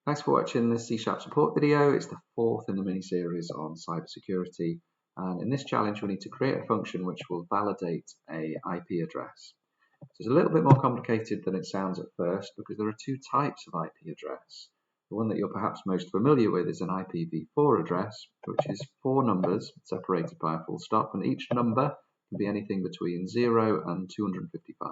Thanks for watching this C# support video. It's the fourth in the mini-series on cybersecurity, and in this challenge we need to create a function which will validate a IP address. So it's a little bit more complicated than it sounds at first because there are two types of IP address. The one that you're perhaps most familiar with is an Ipv4 address, which is 4 numbers separated by a full stop, and each number can be anything between 0 and 255.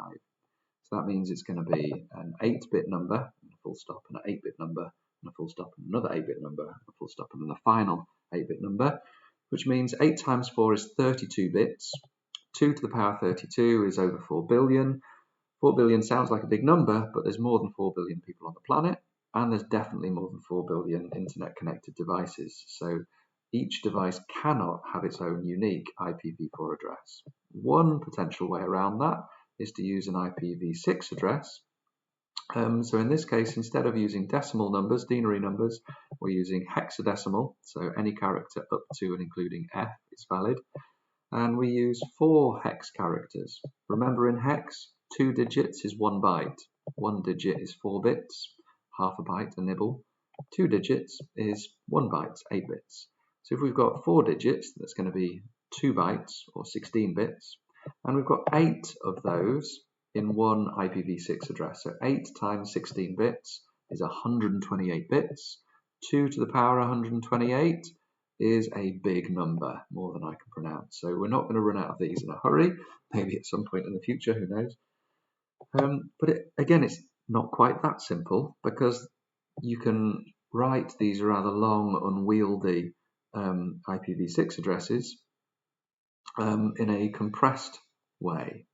So that means it's going to be an 8-bit number, and a full stop, and an 8-bit number, and a full stop, and another 8-bit number, and a full stop, and then the final 8-bit number, which means 8 times 4 is 32 bits. 2 to the power 32 is over 4 billion. 4 billion sounds like a big number, but there's more than 4 billion people on the planet, and there's definitely more than 4 billion internet-connected devices. So each device cannot have its own unique Ipv4 address. One potential way around that is to use an Ipv6 address. So in this case, instead of using decimal numbers, denary numbers, we're using hexadecimal. So any character up to and including F is valid. And we use 4 hex characters. Remember, in hex, 2 digits is 1 byte. 1 digit is 4 bits, half a byte, a nibble. 2 digits is 1 byte, 8 bits. So if we've got 4 digits, that's going to be 2 bytes or 16 bits. And we've got 8 of those in one Ipv6 address. So 8 times 16 bits is 128 bits. 2 to the power 128 is a big number, more than I can pronounce. So we're not going to run out of these in a hurry. Maybe at some point in the future, who knows. But again, it's not quite that simple, because you can write these rather long, unwieldy Ipv6 addresses in a compressed way,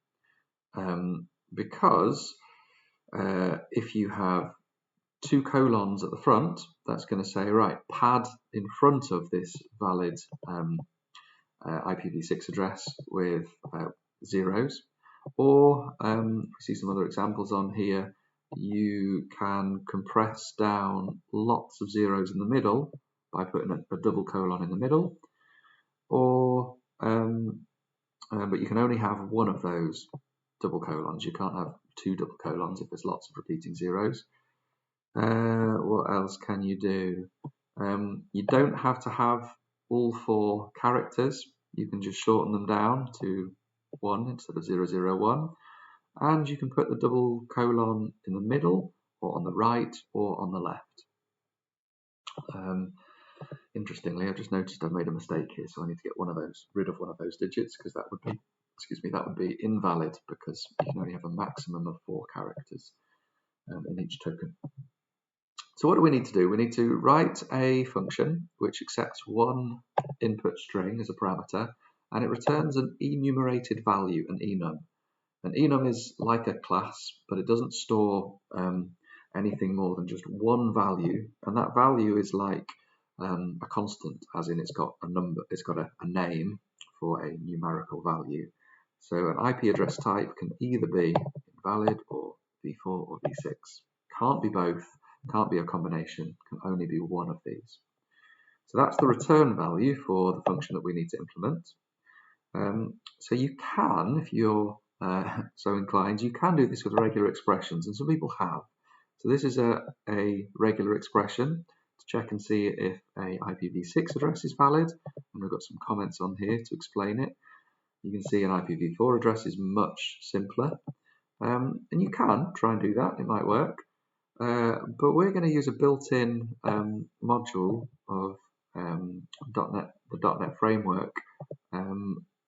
because if you have 2 colons at the front, that's going to say, right, pad in front of this valid Ipv6 address with zeros. Or we see some other examples on here. You can compress down lots of zeros in the middle by putting a double colon in the middle, or but you can only have one of those double colons. You can't have 2 double colons if there's lots of repeating zeros. What else can you do? You don't have to have all 4 characters. You can just shorten them down to 1 instead of 001. And you can put the double colon in the middle, or on the right, or on the left. Interestingly, I've just noticed I've made a mistake here, so I need to get rid of one of those digits, because that would be invalid, because you can only have a maximum of 4 characters in each token. So what do we need to do? We need to write a function which accepts one input string as a parameter, and it returns an enumerated value, an enum. An enum is like a class, but it doesn't store anything more than just one value, and that value is like a constant, as in it's got a number, it's got a name for a numerical value. So an IP address type can either be invalid or v4 or v6. Can't be both, can't be a combination, can only be one of these. So that's the return value for the function that we need to implement. So you can, if you're so inclined, you can do this with regular expressions, and some people have. So this is a regular expression to check and see if a Ipv6 address is valid, and we've got some comments on here to explain it. You can see an Ipv4 address is much simpler, and you can try and do that, it might work, but we're going to use a built-in module of the .NET framework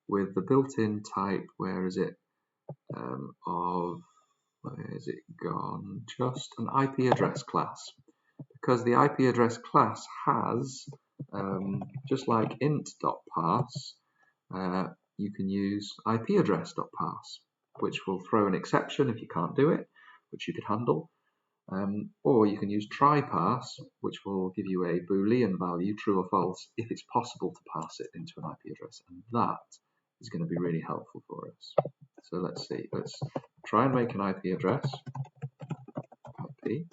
with the built-in type, where is it gone? Just an IP address class, because the IP address class has, just like int.parse, you can use ipaddress.parse, which will throw an exception if you can't do it, which you could handle, or you can use try-parse, which will give you a Boolean value, true or false, if it's possible to parse it into an IP address, and that is going to be really helpful for us. So let's see, let's try and make an IP address, IP.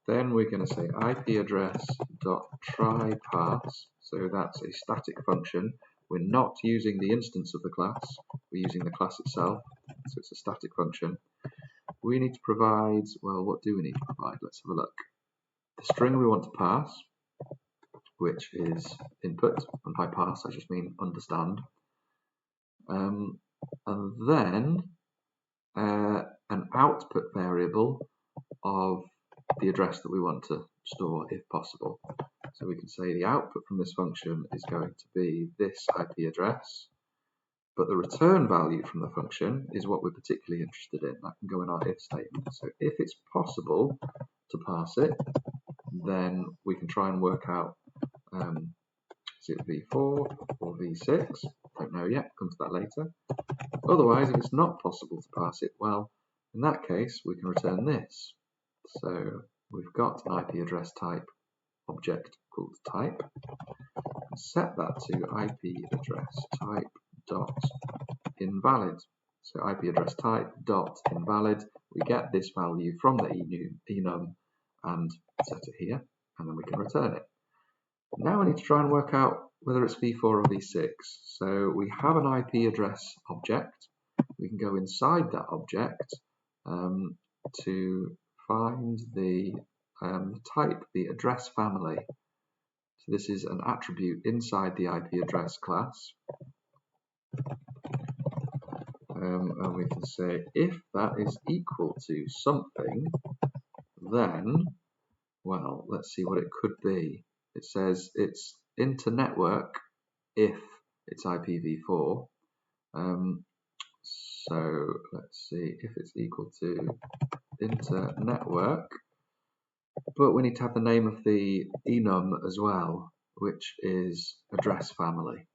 Then we're going to say ipaddress.tryParse, so that's a static function. We're not using the instance of the class, we're using the class itself, so it's a static function. We need to provide, well, what do we need to provide? Let's have a look. the string we want to pass, which is input, and by pass I just mean understand, and then an output variable of the address that we want to store if possible. So we can say the output from this function is going to be this IP address, but the return value from the function is what we're particularly interested in. That can go in our if statement. So if it's possible to pass it, then we can try and work out, is it v4 or v6? Don't know yet, come to that later. Otherwise, if it's not possible to pass it, well, in that case, we can return this. So we've got an IP address type object called type, and set that to IP address type dot invalid. So IP address type dot invalid, we get this value from the enum and set it here, and then we can return it. Now we need to try and work out whether it's v4 or v6. So we have an IP address object. We can go inside that object to find the type, the address family. So this is an attribute inside the IP address class. And we can say if that is equal to something, then, well, let's see what it could be. It says it's inter-network if it's IPv4. So let's see if it's equal to inter-network, but we need to have the name of the enum as well, which is address family.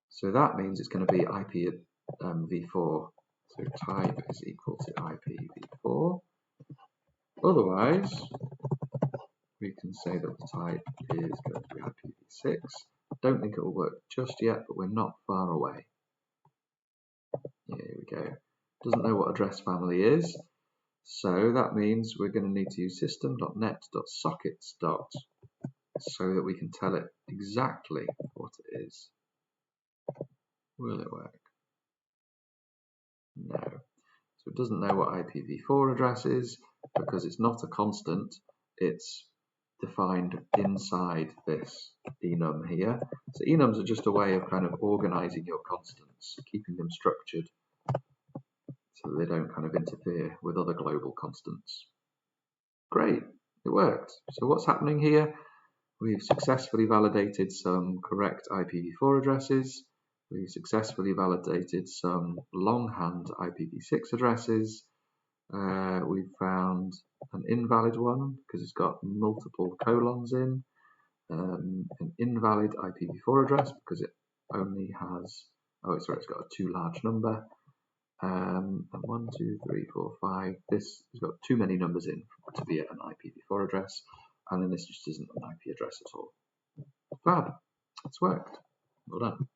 So that means it's going to be IPv4. So type is equal to IPv4. Otherwise, we can say that the type is going to be IPv6. Don't think it will work just yet, but we're not far away. Here we go. Doesn't know what address family is, so that means we're going to need to use system.net.sockets. So that we can tell it exactly what it is. Will it work? No. So it doesn't know what IPv4 address is because it's not a constant. It's defined inside this enum here. So enums are just a way of kind of organizing your constants, keeping them structured so that they don't kind of interfere with other global constants. Great, it worked. So what's happening here? We've successfully validated some correct IPv4 addresses. We've successfully validated some longhand IPv6 addresses. We've found an invalid one because it's got multiple colons in. An invalid IPv4 address because it only has, it's got a too large number. And 1, 2, 3, 4, 5. This has got too many numbers in to be an IPv4 address, and then this just isn't an IP address at all. Fab, it's worked. Well done.